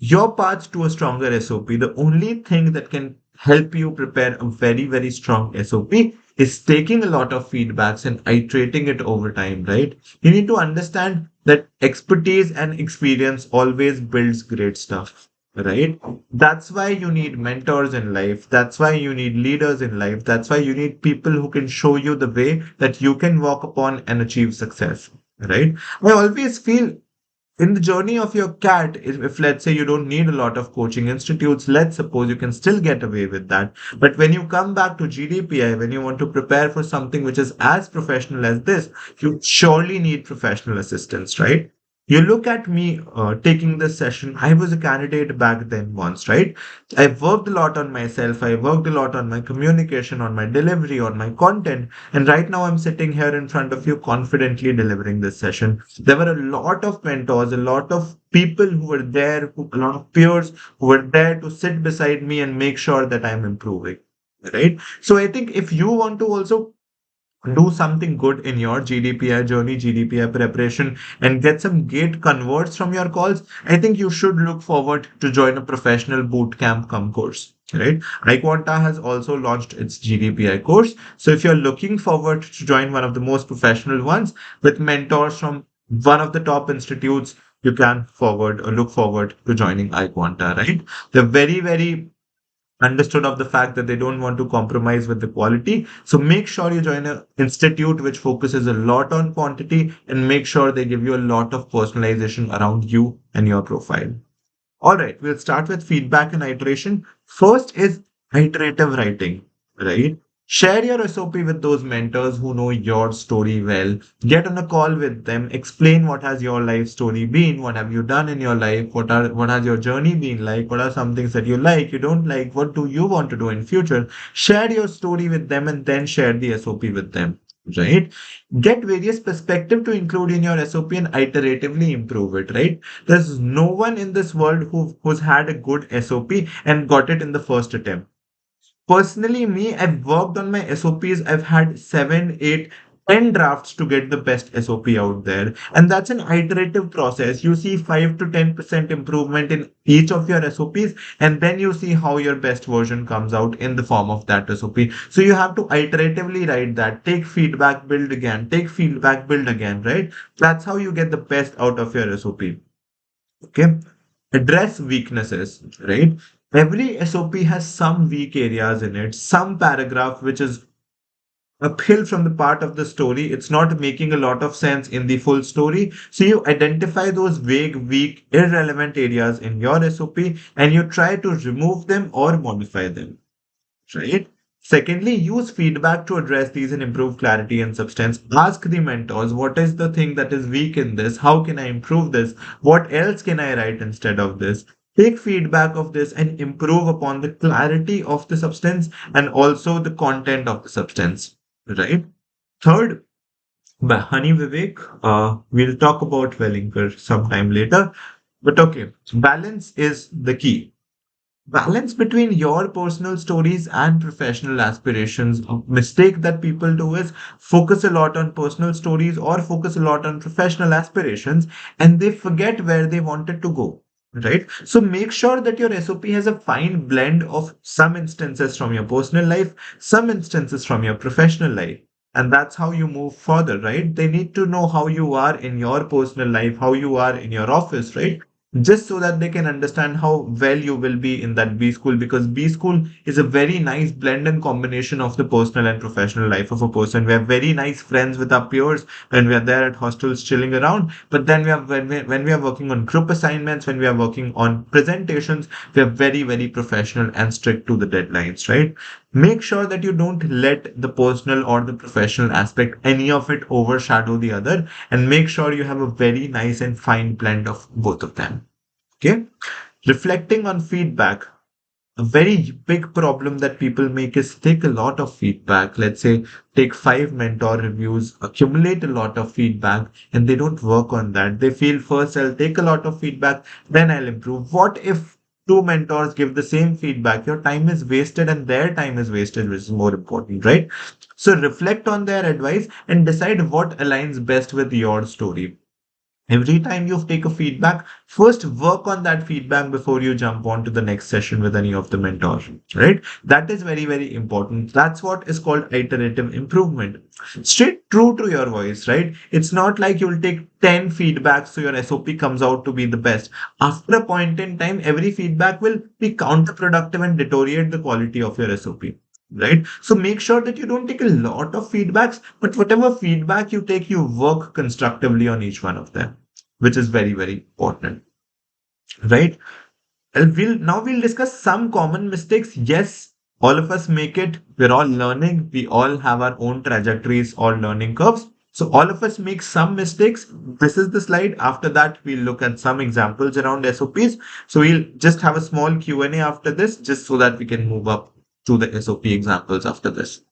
Your path to a stronger SOP, the only thing that can help you prepare a very, very strong SOP is taking a lot of feedbacks and iterating it over time, right? You need to understand that expertise and experience always builds great stuff, right? That's why you need mentors in life. That's why you need leaders in life. That's why you need people who can show you the way that you can walk upon and achieve success, right? I always feel in the journey of your cat, if let's say you don't need a lot of coaching institutes, let's suppose you can still get away with that. But when you come back to GDPI, when you want to prepare for something which is as professional as this, you surely need professional assistance, right? You look at me taking this session. I was a candidate back then once, right? I worked a lot on myself. I worked a lot on my communication, on my delivery, on my content. And right now I'm sitting here in front of you confidently delivering this session. There were a lot of mentors, a lot of people who were there, a lot of peers who were there to sit beside me and make sure that I'm improving. Right. So I think if you want to also do something good in your GDPR journey, GDPR preparation, and get some gate converts from your calls, I think you should look forward to join a professional bootcamp come course. Right? iQuanta has also launched its GDPI course. So if you're looking forward to join one of the most professional ones with mentors from one of the top institutes, you can forward or look forward to joining iQuanta, right? They're very understood of the fact that they don't want to compromise with the quality. So make sure you join an institute which focuses a lot on quantity and make sure they give you a lot of personalization around you and your profile. All right, we'll start with feedback and iteration. First is iterative writing, right? Share your SOP with those mentors who know your story well. Get on a call with them. Explain what has your life story been. What have you done in your life? What has your journey been like? What are some things that you like, you don't like? What do you want to do in future? Share your story with them and then share the SOP with them, right? Get various perspective to include in your SOP and iteratively improve it, right? There's no one in this world who's had a good SOP and got it in the first attempt. Personally, me, I've worked on my SOPs. I've had 7, 8, 10 drafts to get the best SOP out there. And that's an iterative process. You see 5 to 10% improvement in each of your SOPs, and then you see how your best version comes out in the form of that SOP. So you have to iteratively write that. Take feedback, build again, take feedback, build again, right? That's how you get the best out of your SOP. Okay. Address weaknesses, right? Every SOP has some weak areas in it, some paragraph which is uphill from the part of the story. It's not making a lot of sense in the full story. So you identify those vague, weak, irrelevant areas in your SOP and you try to remove them or modify them, right? Secondly, use feedback to address these and improve clarity and substance. Ask the mentors, what is the thing that is weak in this? How can I improve this? What else can I write instead of this? Take feedback of this and improve upon the clarity of the substance and also the content of the substance, right? Third, by Honey Vivek, we'll talk about Wellinger sometime later. But okay, balance is the key. Balance between your personal stories and professional aspirations. A mistake that people do is focus a lot on personal stories or focus a lot on professional aspirations and they forget where they wanted to go. Right? So make sure that your SOP has a fine blend of some instances from your personal life, some instances from your professional life. And that's how you move further, right? They need to know how you are in your personal life, how you are in your office, right? Just so that they can understand how well you will be in that B school, because B school is a very nice blend and combination of the personal and professional life of a person. We have very nice friends with our peers when we are there at hostels chilling around, but then we have when we are working on group assignments, when we are working on presentations, we are very professional and strict to the deadlines, right? Make sure that you don't let the personal or the professional aspect, any of it, overshadow the other, and make sure you have a very nice and fine blend of both of them. Okay. Reflecting on feedback, a very big problem that people make is take a lot of feedback. Let's say take 5 mentor reviews, accumulate a lot of feedback, and they don't work on that. They feel first I'll take a lot of feedback, then I'll improve. What if two mentors give the same feedback? Your time is wasted and their time is wasted, which is more important, right? So reflect on their advice and decide what aligns best with your story. Every time you take a feedback, first work on that feedback before you jump on to the next session with any of the mentors, right? That is very, very important. That's what is called iterative improvement. Stay true to your voice, right? It's not like you'll take 10 feedbacks so your SOP comes out to be the best. After a point in time, every feedback will be counterproductive and deteriorate the quality of your SOP. Right? So make sure that you don't take a lot of feedbacks, but whatever feedback you take, you work constructively on each one of them, which is very, very important, right? We'll discuss some common mistakes. Yes, all of us make it. We're all learning. We all have our own trajectories or learning curves. So all of us make some mistakes. This is the slide. After that, we'll look at some examples around SOPs. So we'll just have a small Q&A after this, just so that we can move up to the SOP examples after this.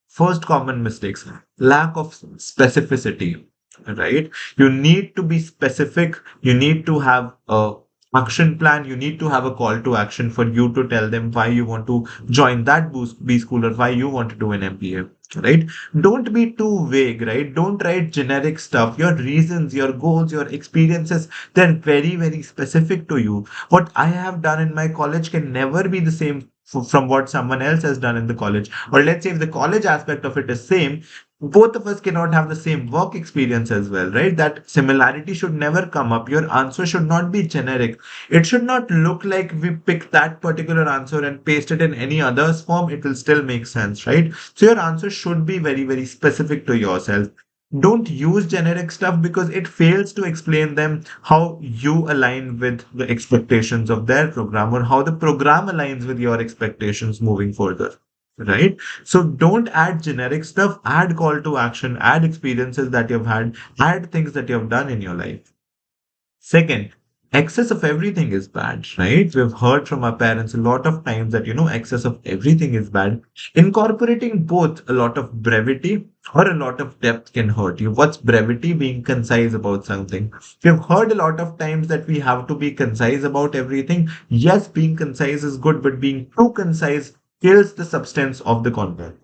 First common mistakes, lack of specificity, right? You need to be specific. You need to have a action plan. You need to have a call to action for you to tell them why you want to join that B school or why you want to do an MBA, right? Don't be too vague, right? Don't write generic stuff. Your reasons, your goals, your experiences, they're very, very specific to you. What I have done in my college can never be the same from what someone else has done in the college. Or let's say if the college aspect of it is same, both of us cannot have the same work experience as well, right? That similarity should never come up. Your answer should not be generic. It should not look like we picked that particular answer and paste it in any other's form. It will still make sense, right? So your answer should be very, very specific to yourself. Don't use generic stuff because it fails to explain them how you align with the expectations of their program or how the program aligns with your expectations moving further, right? So don't add generic stuff, add call to action, add experiences that you've had, add things that you've done in your life. Second, excess of everything is bad, right? We've heard from our parents a lot of times that, excess of everything is bad. Incorporating both a lot of brevity or a lot of depth can hurt you. What's brevity? Being concise about something. We've heard a lot of times that we have to be concise about everything. Yes, being concise is good, but being too concise kills the substance of the content,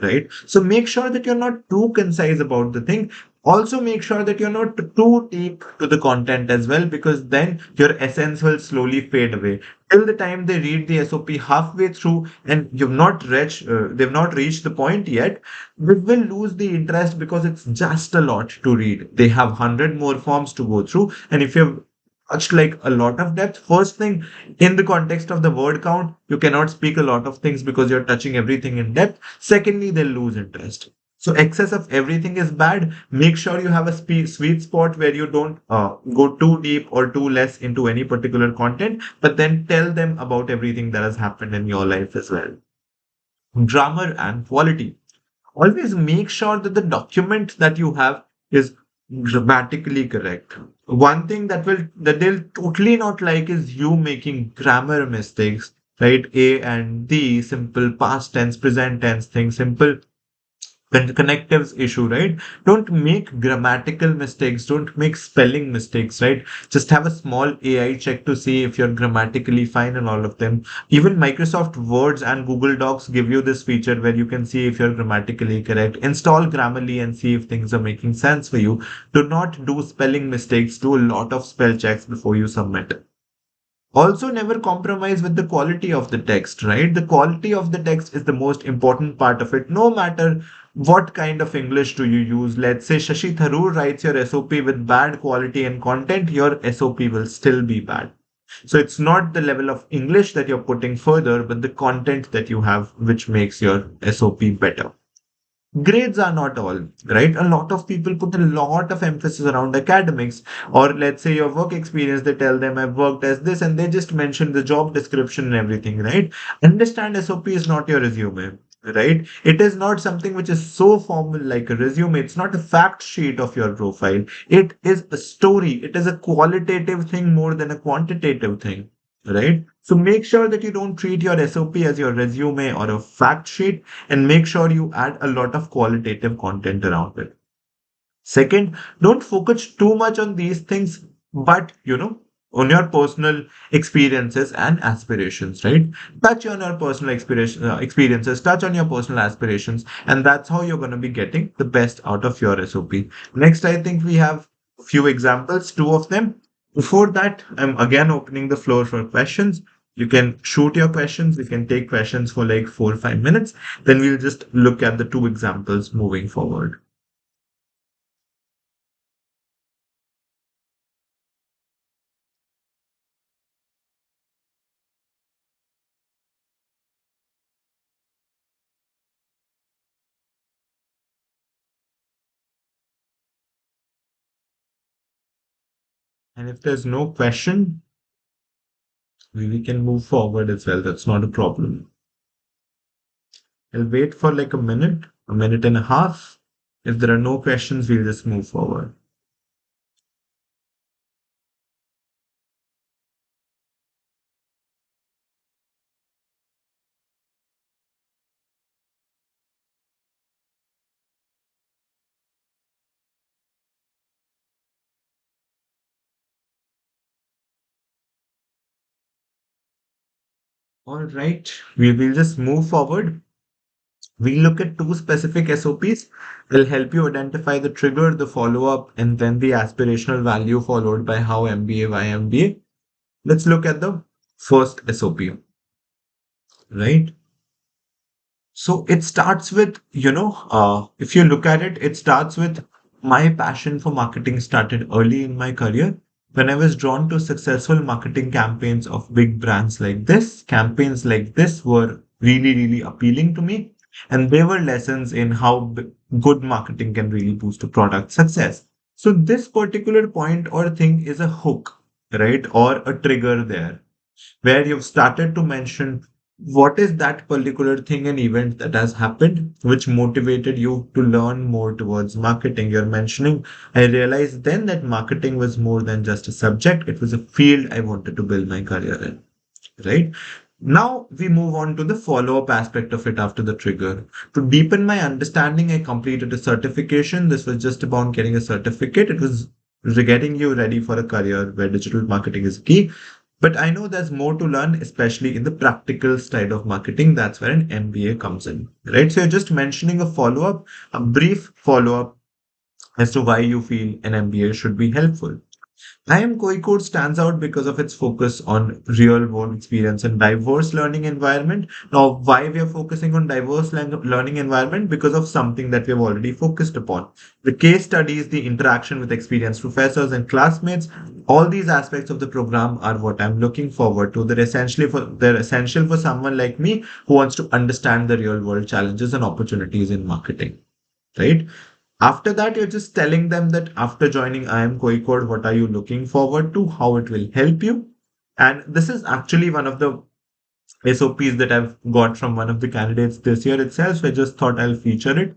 right? So make sure that you're not too concise about the thing. Also make sure that you're not too deep to the content as well, because then your essence will slowly fade away. Till the time they read the SOP halfway through and they've not reached the point yet, they will lose the interest because it's just a lot to read. They have 100 more forms to go through. And if you've touched like a lot of depth, first thing, in the context of the word count, you cannot speak a lot of things because you're touching everything in depth. Secondly, they'll lose interest. So excess of everything is bad. Make sure you have a sweet spot where you don't go too deep or too less into any particular content, but then tell them about everything that has happened in your life as well. Grammar and quality. Always make sure that the document that you have is grammatically correct. One thing that they'll totally not like is you making grammar mistakes, right? A and the simple past tense, present tense thing, simple connectives issue, right? Don't make grammatical mistakes, don't make spelling mistakes, right? Just have a small AI check to see if you're grammatically fine and all of them. Even Microsoft Words and Google Docs give you this feature where you can see if you're grammatically correct. Install Grammarly and see if things are making sense for you. Do not do spelling mistakes. Do a lot of spell checks before you submit. Also, never compromise with the quality of the text, right? The quality of the text is the most important part of it. No matter what kind of English do you use. Let's say Shashi Tharoor writes your SOP with bad quality and content, your SOP will still be bad. So it's not the level of English that you're putting further, but the content that you have, which makes your SOP better. Grades are not all, right? A lot of people put a lot of emphasis around academics, or let's say your work experience. They tell them I've worked as this, and they just mention the job description and everything, right? Understand SOP is not your resume, right? It is not something which is so formal like a resume. It's not a fact sheet of your profile. It is a story. It is a qualitative thing more than a quantitative thing, right? So make sure that you don't treat your SOP as your resume or a fact sheet, and make sure you add a lot of qualitative content around it. Second, don't focus too much on these things, but on your personal experiences and aspirations, right? Touch on your personal experiences, touch on your personal aspirations, and that's how you're going to be getting the best out of your SOP. Next, I think we have few examples, two of them. Before that, I'm again opening the floor for questions. You can shoot your questions. You can take questions for like 4 or 5 minutes. Then we'll just look at the two examples moving forward. And if there's no question, we can move forward as well. That's not a problem. I'll wait for like a minute and a half. If there are no questions, we'll just move forward. All right, we will just move forward. We look at two specific SOPs. Will help you identify the trigger, the follow-up, and then the aspirational value followed by how MBA, why MBA. Let's look at the first SOP, right? So it starts with, if you look at it, it starts with my passion for marketing started early in my career when I was drawn to successful marketing campaigns of big brands like this. Campaigns like this were really, really appealing to me. And they were lessons in how good marketing can really boost a product success. So this particular point or thing is a hook, right? Or a trigger there where you've started to mention what is that particular thing and event that has happened which motivated you to learn more towards marketing. You're mentioning, I realized then that marketing was more than just a subject, it was a field I wanted to build my career in, right? Now we move on to the follow up aspect of it after the trigger. To deepen my understanding, I completed a certification. This was just about getting a certificate. It was getting you ready for a career where digital marketing is key. But I know there's more to learn, especially in the practical side of marketing. That's where an MBA comes in, right? So you're just mentioning a follow up, a brief follow up as to why you feel an MBA should be helpful. I am Code stands out because of its focus on real world experience and diverse learning environment. Now, why we are focusing on diverse learning environment? Because of something that we have already focused upon. The case studies, the interaction with experienced professors and classmates, all these aspects of the program are what I'm looking forward to. They're essential for someone like me who wants to understand the real world challenges and opportunities in marketing, right? After that, you're just telling them that after joining I am Code, what are you looking forward to, how it will help you. And this is actually one of the SOPs that I've got from one of the candidates this year itself. So I just thought I'll feature it.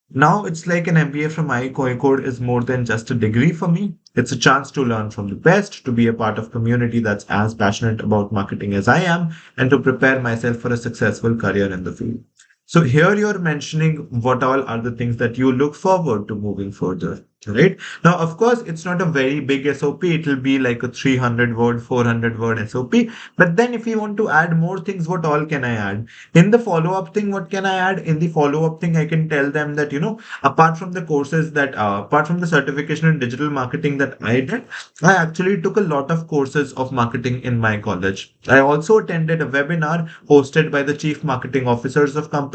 Now it's like an MBA from iQuanta is more than just a degree for me. It's a chance to learn from the best, to be a part of community that's as passionate about marketing as I am, and to prepare myself for a successful career in the field. So here you're mentioning what all are the things that you look forward to moving further, right? Now, of course, it's not a very big SOP. It will be like a 300 word, 400 word SOP. But then if you want to add more things, what all can I add? In the follow-up thing, what can I add? In the follow-up thing, I can tell them that, apart from the courses apart from the certification in digital marketing that I did, I actually took a lot of courses of marketing in my college. I also attended a webinar hosted by the chief marketing officers of companies,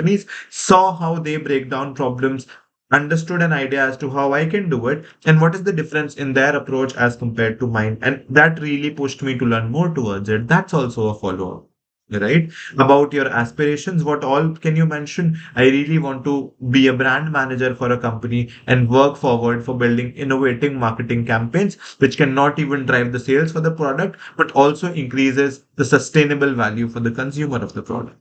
saw how they break down problems, understood an idea as to how I can do it and what is the difference in their approach as compared to mine. And that really pushed me to learn more towards it. That's also a follow-up, right? About your aspirations, what all can you mention? I really want to be a brand manager for a company and work forward for building innovative marketing campaigns, which can not even drive the sales for the product, but also increases the sustainable value for the consumer of the product.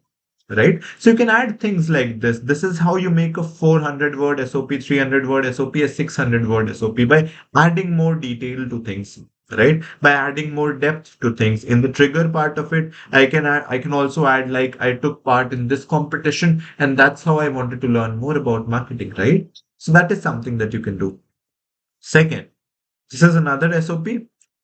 Right? So you can add things like this. This is how you make a 400 word SOP, 300 word SOP, a 600 word SOP by adding more detail to things, right? By adding more depth to things. In the trigger part of it, I can also add like I took part in this competition and that's how I wanted to learn more about marketing, right? So that is something that you can do. Second, this is another SOP,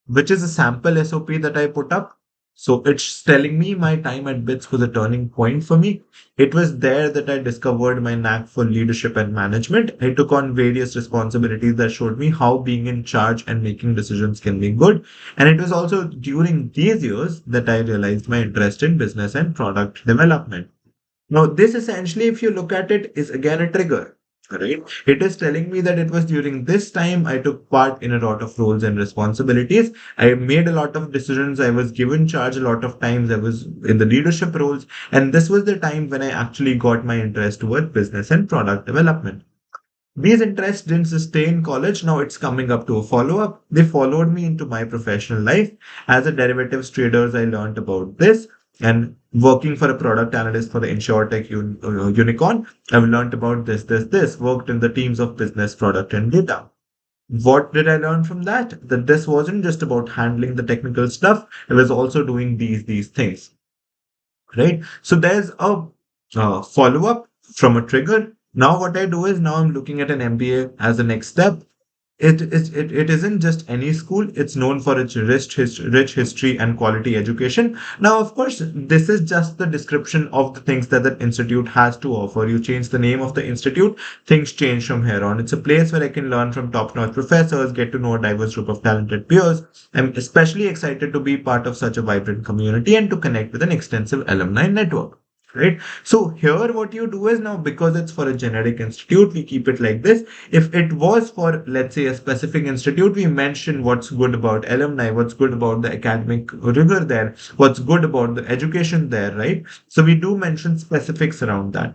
which is a sample SOP that I put up. So it's telling me my time at BITS was a turning point for me. It was there that I discovered my knack for leadership and management. I took on various responsibilities that showed me how being in charge and making decisions can be good. And it was also during these years that I realized my interest in business and product development. Now, this essentially, if you look at it, is again a trigger, right? It is telling me that it was during this time I took part in a lot of roles and responsibilities. I made a lot of decisions. I was given charge a lot of times. I was in the leadership roles. And this was the time when I actually got my interest toward business and product development. These interests didn't stay in college. Now it's coming up to a follow up. They followed me into my professional life. As a derivatives traders, I learned about this. And working for a product analyst for the InsurTech unicorn, I've learned about this. Worked in the teams of business, product, and data. What did I learn from that? That this wasn't just about handling the technical stuff. It was also doing these things, right? So there's a follow up from a trigger. Now what I do is now I'm looking at an MBA as the next step. It isn't just any school. It's known for its rich history and quality education. Now, of course, this is just the description of the things that the institute has to offer. You change the name of the institute, things change from here on. It's a place where I can learn from top-notch professors, get to know a diverse group of talented peers. I'm especially excited to be part of such a vibrant community and to connect with an extensive alumni network. Right. So here what you do is now, because it's for a generic institute, we keep it like this. If it was for, let's say, a specific institute, we mention what's good about alumni, what's good about the academic rigor there, what's good about the education there, right? So we do mention specifics around that.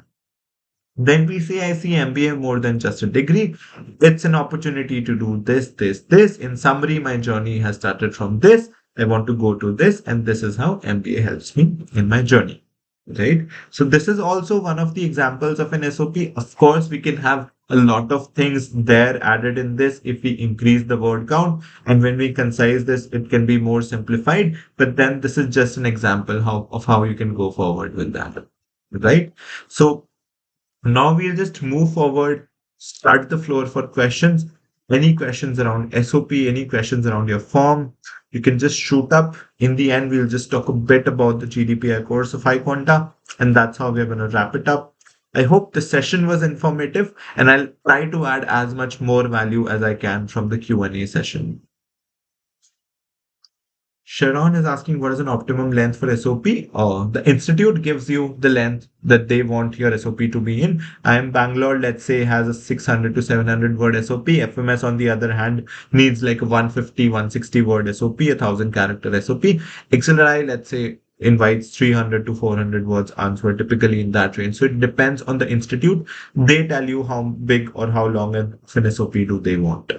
Then we say, I see MBA more than just a degree. It's an opportunity to do this. In summary, my journey has started from this. I want to go to this, and this is how MBA helps me in my journey. Right. So this is also one of the examples of an SOP. Of course, we can have a lot of things there added in this if we increase the word count. And when we concise this, it can be more simplified. But then this is just an example of how you can go forward with that. Right. So now we'll just move forward, start the floor for questions. Any questions around SOP, any questions around your form, you can just shoot up. In the end, we'll just talk a bit about the GDPI course of iQuanta, and that's how we're going to wrap it up. I hope the session was informative, and I'll try to add as much more value as I can from the Q&A session. Sharon is asking what is an optimum length for SOP? The institute gives you the length that they want your SOP to be in. IIM Bangalore, let's say, has a 600 to 700 word SOP. FMS, on the other hand, needs like a 150, 160 word SOP, a 1000 character SOP. XLRI, let's say, invites 300 to 400 words answer, typically in that range. So it depends on the institute. They tell you how big or how long an SOP do they want.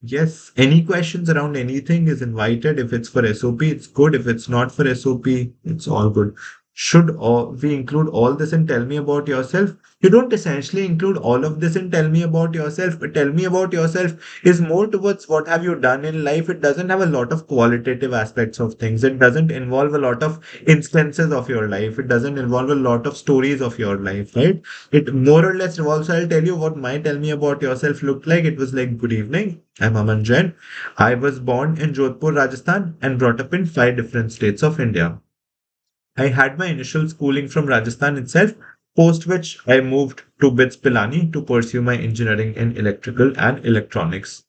Yes, any questions around anything is invited. If it's for SOP, it's good. If it's not for SOP, it's all good. Should we include all this and tell me about yourself? You don't essentially include all of this and tell me about yourself, but tell me about yourself is more towards what have you done in life. It doesn't have a lot of qualitative aspects of things. It doesn't involve a lot of instances of your life. It doesn't involve a lot of stories of your life, right? It more or less revolves. I'll tell you what my tell me about yourself looked like. It was like, good evening. I'm Aman Jain. I was born in Jodhpur, Rajasthan and brought up in five different states of India. I had my initial schooling from Rajasthan itself, post which I moved to BITS Pilani to pursue my engineering in electrical and electronics.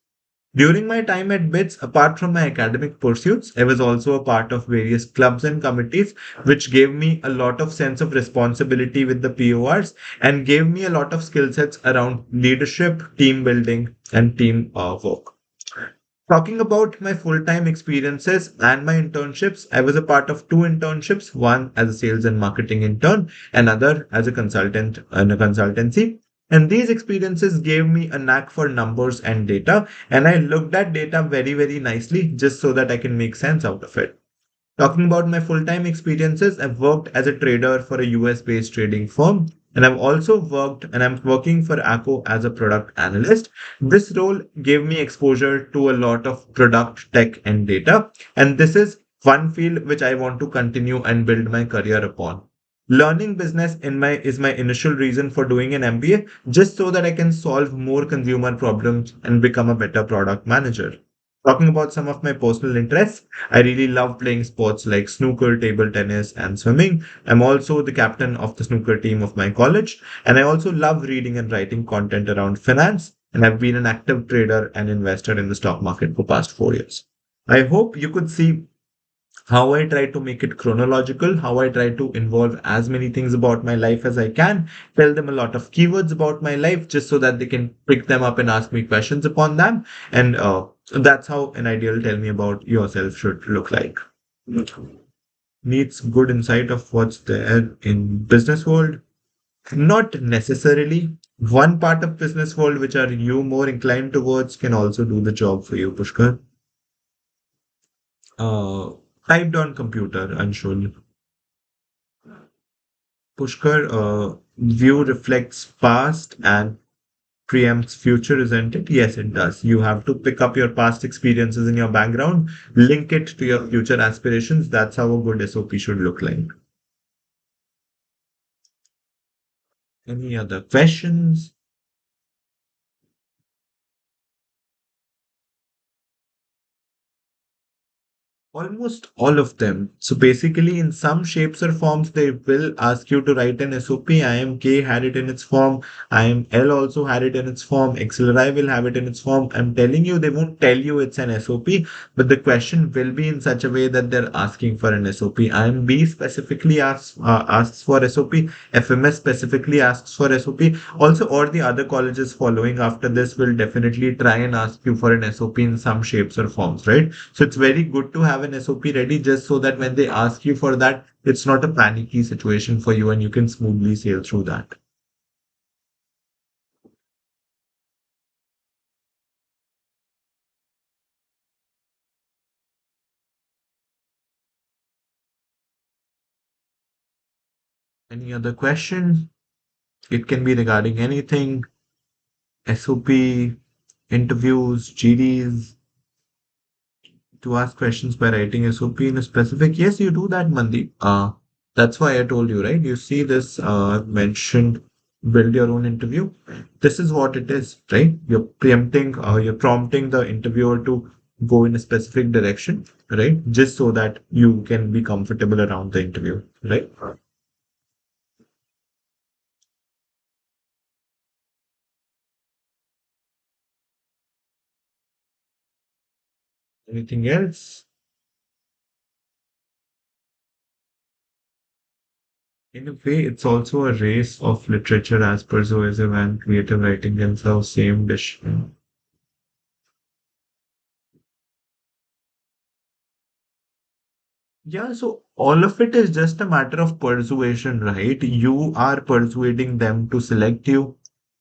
During my time at BITS, apart from my academic pursuits, I was also a part of various clubs and committees, which gave me a lot of sense of responsibility with the PORs and gave me a lot of skill sets around leadership, team building, and team work. Talking about my full-time experiences and my internships, I was a part of two internships, one as a sales and marketing intern, another as a consultant in a consultancy. And these experiences gave me a knack for numbers and data, and I looked at data very, very nicely just so that I can make sense out of it. Talking about my full-time experiences, I've worked as a trader for a US-based trading firm, and I've also worked and I'm working for ACO as a product analyst. This role gave me exposure to a lot of product tech and data, and this is one field which I want to continue and build my career upon. Learning business is my initial reason for doing an MBA, just so that I can solve more consumer problems and become a better product manager. Talking about some of my personal interests, I really love playing sports like snooker, table tennis, and swimming. I'm also the captain of the snooker team of my college, and I also love reading and writing content around finance. And I've been an active trader and investor in the stock market for past 4 years. I hope you could see how I try to make it chronological, how I try to involve as many things about my life as I can, tell them a lot of keywords about my life just so that they can pick them up and ask me questions upon them. And that's how an ideal tell me about yourself should look like. Needs good insight of what's there in business world. Not necessarily. One part of business world which are you more inclined towards can also do the job for you, Pushkar. Uh, Typed on computer, Anshul. Pushkar, view reflects past and preempts future, isn't it? Yes, it does. You have to pick up your past experiences in your background, link it to your future aspirations. That's how a good SOP should look like. Any other questions? Almost all of them. So basically, in some shapes or forms, they will ask you to write an SOP. IMK had it in its form. IML also had it in its form. XLRI will have it in its form. I'm telling you, they won't tell you it's an SOP, but the question will be in such a way that they're asking for an SOP. IMB specifically asks for SOP. FMS specifically asks for SOP. Also, all the other colleges following after this will definitely try and ask you for an SOP in some shapes or forms, right? So it's very good to have an SOP ready just so that when they ask you for that, it's not a panicky situation for you and you can smoothly sail through that. Any other question? It can be regarding anything, SOP, interviews, GDs, to ask questions by writing SOP in a specific. Yes, you do that, Mandeep. That's why I told you, right? You see this mentioned build your own interview. This is what it is, right? You're prompting the interviewer to go in a specific direction, right? Just so that you can be comfortable around the interview, right? Anything else? In a way, it's also a race of literature as persuasive and creative writing themselves same dish. Yeah, so all of it is just a matter of persuasion, right? You are persuading them to select you,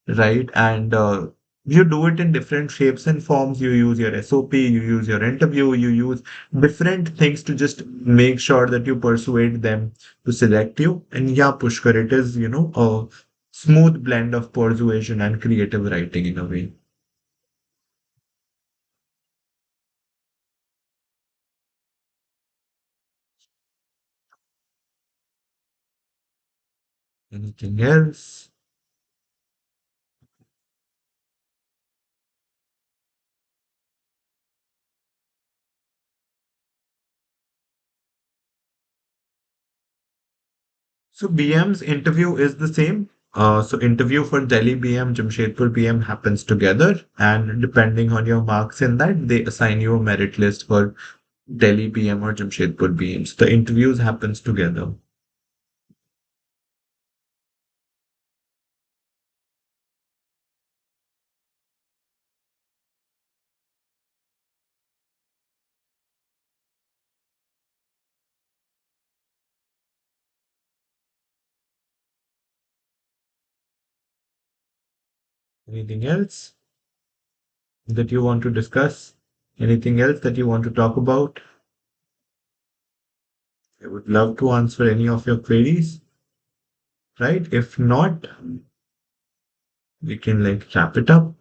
right? And you do it in different shapes and forms. You use your SOP, you use your interview, you use different things to just make sure that you persuade them to select you. And yeah, Pushkar, it is, a smooth blend of persuasion and creative writing in a way. Anything else? So BM's interview is the same. So interview for Delhi BM, Jamshedpur BM happens together, and depending on your marks in that, they assign you a merit list for Delhi BM or Jamshedpur BMs. The interviews happens together. Anything else that you want to discuss? Anything else that you want to talk about? I would love to answer any of your queries, right? If not, we can like wrap it up.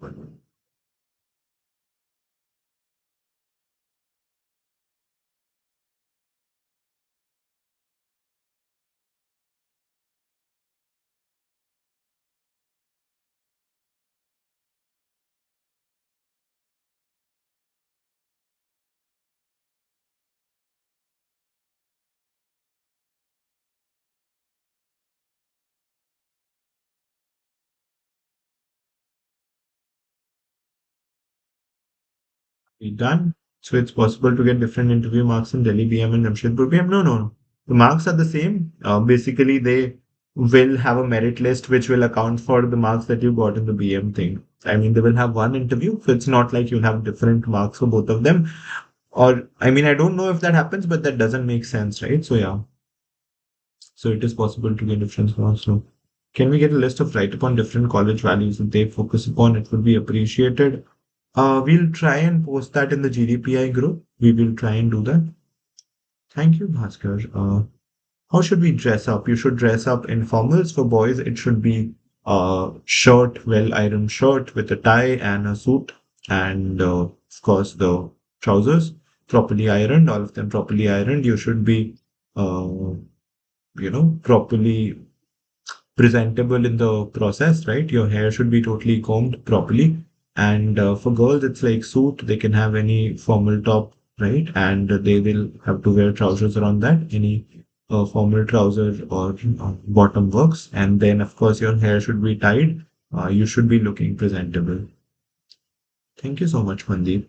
be done. So it's possible to get different interview marks in Delhi BM and Jamshedpur BM. No, no, no. The marks are the same. Basically, they will have a merit list which will account for the marks that you got in the BM thing. I mean, they will have one interview, so it's not like you'll have different marks for both of them. Or, I mean, I don't know if that happens, but that doesn't make sense, right? So, yeah. So it is possible to get different marks. No. Can we get a list of write upon different college values that they focus upon? It would be appreciated. We'll try and post that in the GDPI group. We will try and do that. Thank you, Bhaskar. How should we dress up? You should dress up in formals. For boys, it should be a shirt, well-ironed shirt with a tie and a suit, and of course the trousers properly ironed. All of them properly ironed. You should be, properly presentable in the process, right? Your hair should be totally combed properly. And for girls, it's like suit. They can have any formal top, right? And they will have to wear trousers around that. Any formal trouser or bottom works. And then, of course, your hair should be tied. You should be looking presentable. Thank you so much, Mandeep.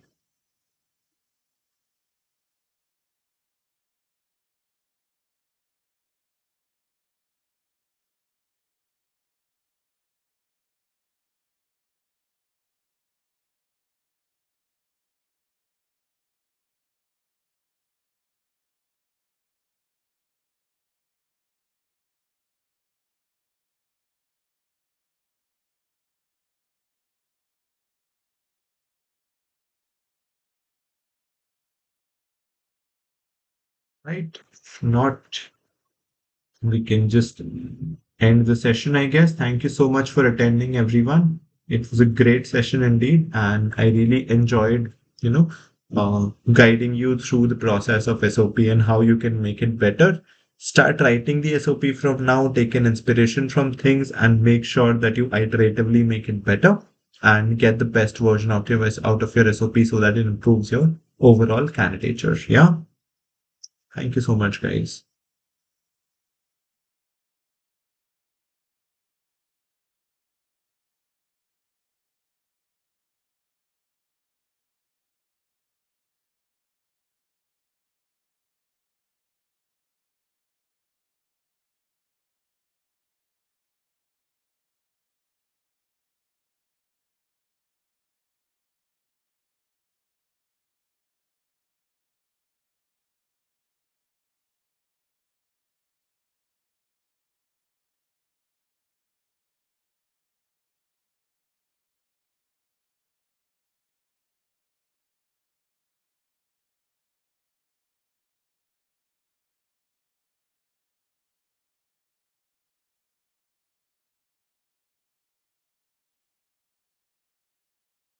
Right? If not, we can just end the session, I guess. Thank you so much for attending, everyone. It was a great session indeed, and I really enjoyed, guiding you through the process of SOP and how you can make it better. Start writing the SOP from now, take an inspiration from things, and make sure that you iteratively make it better and get the best version out of your SOP so that it improves your overall candidature. Yeah. Thank you so much, guys.